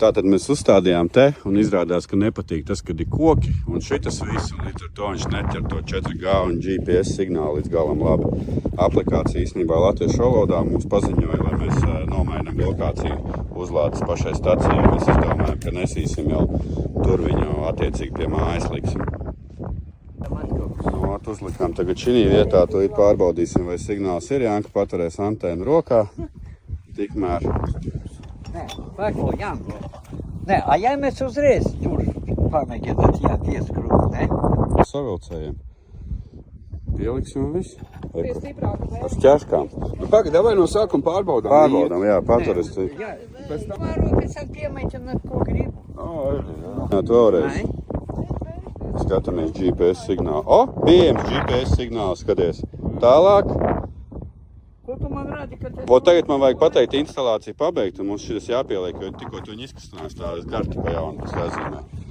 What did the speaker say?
Tātad mēs uzstādījām te un izrādās, ka nepatīk tas, kad ir koki un šitas viss, un līdz ar to viņš neķer to 4G un GPS signālu līdz galam labi. Aplikācija īstenībā latviešu valodā mums paziņoja, lai mēs nomainam lokāciju uzlādes pašai stacijai. Mēs izdomājam, ka nesīsim jau tur viņu attiecīgi pie mājas liksim. Uzlikām tagad šī vietā, to ir pārbaudīsim, vai signāls ir. Janka paturēs antēnu rokā. Tikmēr. Nē, pako, Janko. Nē, a ja mēs uzreiz tur pamēģināt, jā, pieskrūt, ne? Savilcējiem. Pieliksim visu. Pie stiprāka, ne? Ar šķērškām. Nu, pagaid, vai no sākuma pārbaudām. Pārbaudām, jā, paturēs. Jā, varu pēc tam piemēģināt, ko gribu. Jā, tu vēlreiz. Skatāmies GPS signālu. Pieejams GPS signāls, skaties. Tālāk. Ko tu man rādi, ka tas... Tagad man vajag pateikt instalāciju pabeigt, un mums šis jāpieliek, jo tikko tu viņu izkustinās tādas karti pa jaunu, kas jāzīmē.